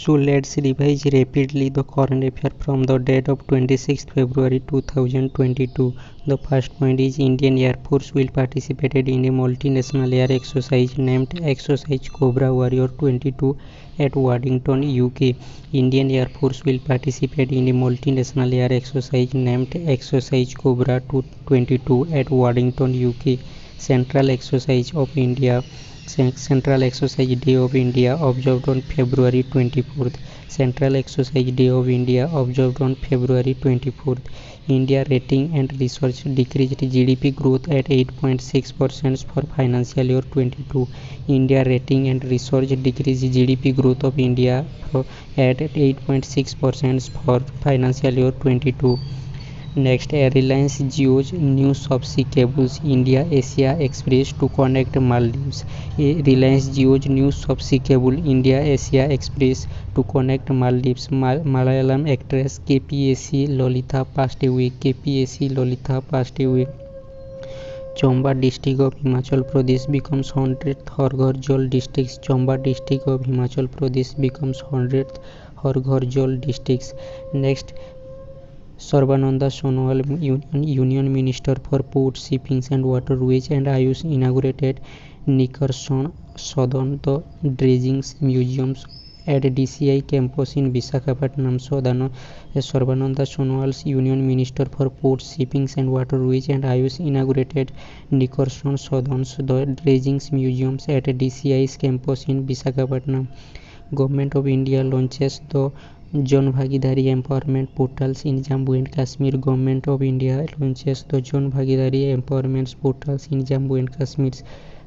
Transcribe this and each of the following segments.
So let's revise rapidly the current affair from the date of 26th February 2022. The first point is Indian Air Force will participate in a multinational air exercise named Exercise Cobra Warrior 22 at Waddington, UK. Indian Air Force will participate in a multinational air exercise named Exercise Cobra 22 at Waddington, UK. Central Exercise of India Central Exercise Day of India observed on February 24th. Central Exercise Day of India observed on February 24th. India rating and research decreased GDP growth at 8.6% for financial year 22. India rating and research decreased GDP growth of India at 8.6% for financial year 22. Next, Reliance Jio's new subsea cables India-Asia Express to connect Maldives. Reliance Jio's new subsea cable India-Asia Express to connect Maldives. Malayalam actress KPAC Lolita passed away. KPAC Lolita passed away. Chamba district of Himachal Pradesh becomes 100th Har Ghar Jal districts. Chamba district of Himachal Pradesh becomes 100th Har Ghar Jal districts. Next, Sarbananda Sonowal, Union Minister for Port, Shipping and Waterways, and Ayush inaugurated Nickerson Southern the Dredging Museums at DCI campus in Visakhapatnam. Sarbananda Sonowal, Union Minister for Port, Shipping and Waterways, and Ayush inaugurated Nickerson Southern the Dredging Museums at DCI's campus in Visakhapatnam. Government of India launches the Jan Bhagidari Empowerment Portals in Jammu and Kashmir. Government of India launches the Jan Bhagidari Empowerment Portals in Jammu and Kashmir.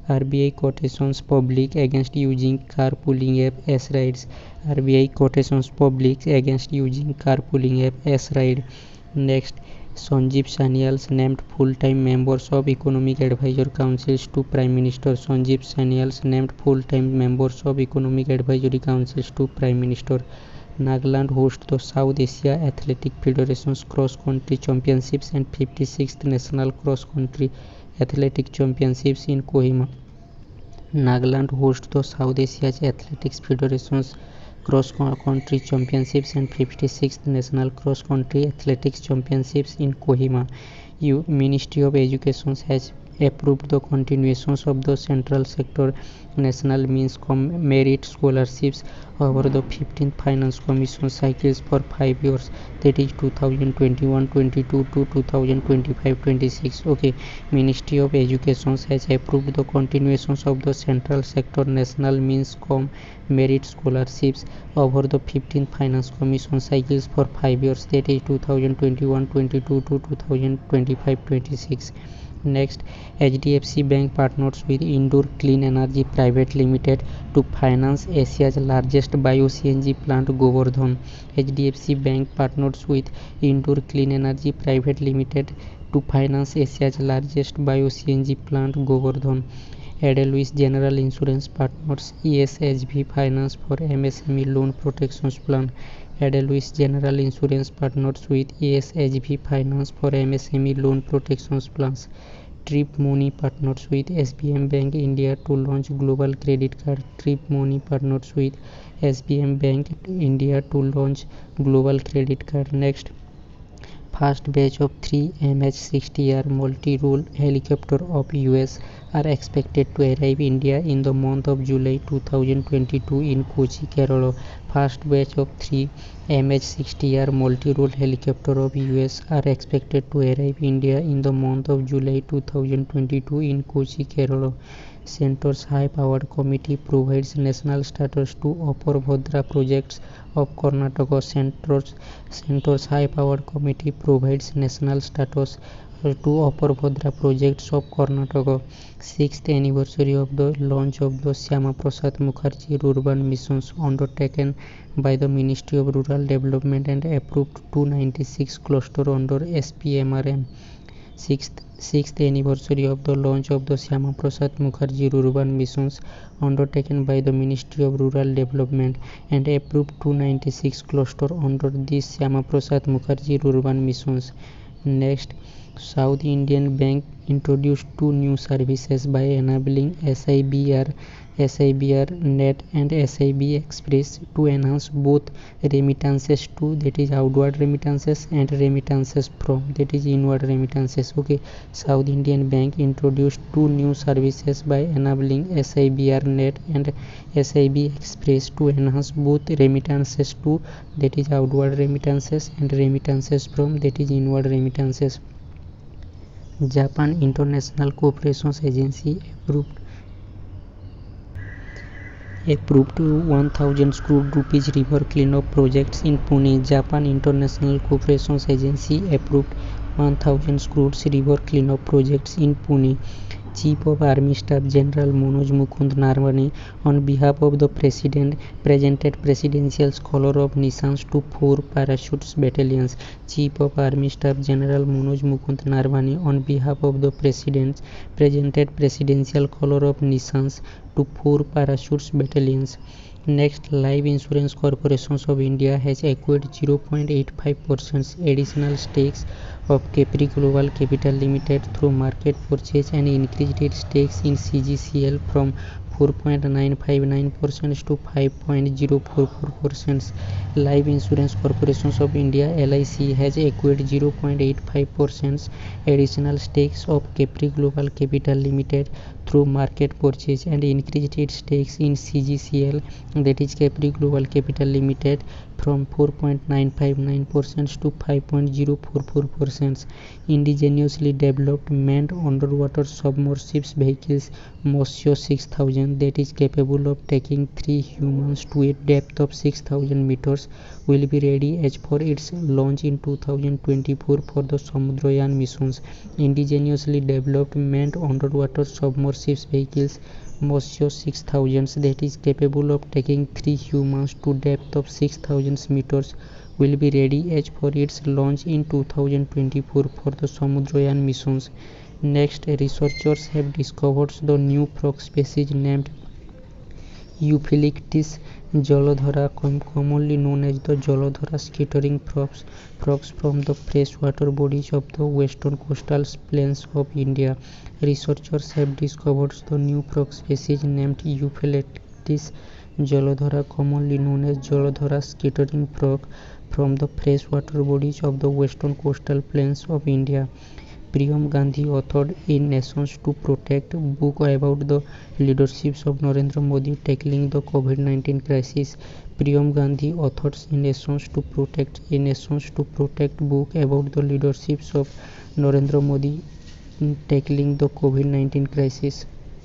RBI quotations public against using carpooling app as rides. RBI quotations public against using carpooling app as ride. Next, Sanjeev Sanyal named full-time members of Economic Advisor Councils to Prime Minister. Sanjeev Sanyal named full-time members of Economic Advisory Councils to Prime Minister. Nagaland hosts the South Asia Athletic Federation's Cross-Country Championships and 56th National Cross-Country Athletic Championships in Kohima. Nagaland hosts the South Asia Athletics Federation's Cross-Country Championships and 56th National Cross-Country Athletics Championships in Kohima. Ministry of Education has approved the continuations of the central sector national merit scholarships over the 15th Finance Commission cycles for 5 years, that is 2021-22 to 2025-26. Okay, Ministry of Education has approved the continuations of the central sector national merit scholarships over the 15th Finance Commission cycles for 5 years, that is 2021-22 to 2025-26. Next, HDFC Bank partners with Indoor Clean Energy Private Limited to finance Asia's largest bio-CNG plant, Govardhan. HDFC Bank partners with Indoor Clean Energy Private Limited to finance Asia's largest bio-CNG plant, Govardhan. Edelweiss General Insurance partners ESHV Finance for MSME Loan Protections Plan. Edelweiss General Insurance partners with ESHV Finance for MSME Loan Protections Plans. Trip Money partners with SBM Bank India to launch Global Credit Card. Trip Money partners with SBM Bank India to launch Global Credit Card. Next, first batch of 3 MH-60R multi-role helicopter of US are expected to arrive India in the month of July 2022 in Kochi, Kerala. First batch of 3 MH-60R multi-role helicopter of US are expected to arrive India in the month of July 2022 in Kochi, Kerala. Centre's high-powered committee provides national status to Upper Bhadra projects of Karnataka. Centre's high-powered committee provides national status to Upper Bhadra projects of Karnataka. 6th anniversary of the launch of the Syama Prasad Mukherjee Rural Missions undertaken by the Ministry of Rural Development and approved 296 cluster under SPMRM. 6th anniversary of the launch of the Syama Prasad Mukherjee Rural Missions undertaken by the Ministry of Rural Development and approved 296 cluster under these Syama Prasad Mukherjee Rural Missions. Next, South Indian Bank introduced two new services by enabling SIBR Net and SIB Express to enhance both remittances to, that is outward remittances, and remittances from, that is inward remittances. Okay, South Indian Bank introduced two new services by enabling SIBR Net and SIB Express to enhance both remittances to, that is outward remittances, and remittances from, that is inward remittances. Japan International Cooperation Agency approved 1,000 crore rupees river cleanup projects in Pune. Japan International Cooperation Agency approved 1,000 crore river cleanup projects in Pune. Chief of Army Staff General Manoj Mukund Narawane, on behalf of the President, presented Presidential Scholar of Nisans to 4 parachutes battalions. Chief of Army Staff General Manoj Mukund Narawane, on behalf of the President, presented Presidential Scholar of Nisans to 4 parachutes battalions. Next, Life Insurance Corporation of India has acquired 0.85% additional stakes of Capri Global Capital Limited through market purchase and increased its stakes in CGCL from 4.959% to 5.044%. Life Insurance Corporation of India (LIC) has acquired 0.85% additional stakes of Capri Global Capital Limited through market purchase and increased its stakes in CGCL, that is Capri Global Capital Limited, from 4.959% to 5.044%. Indigenously developed manned underwater submersible vehicles Mossyo 6000, that is capable of taking 3 humans to a depth of 6,000 meters, will be ready as for its launch in 2024 for the Samudrayan missions. Indigenously developed manned underwater submersible vehicles Mossyo 6000, that is capable of taking 3 humans to depth of 6,000 meters, will be ready as for its launch in 2024 for the Samudrayan missions. Next, researchers have discovered the new frog species named Euphylactis Jolodhara, commonly known as the Jolodhara skittering frogs from the freshwater bodies of the western coastal plains of India. Researchers have discovered the new frog species named Euphylactis Jolodhara, commonly known as Jolodhara skittering frog, from the freshwater bodies of the western coastal plains of India. Priyam Gandhi authored a Nations to Protect book about the leadership of Narendra Modi tackling the COVID-19 crisis. Priyam Gandhi authored a Nations to Protect book about the leadership of Narendra Modi tackling the COVID-19 crisis.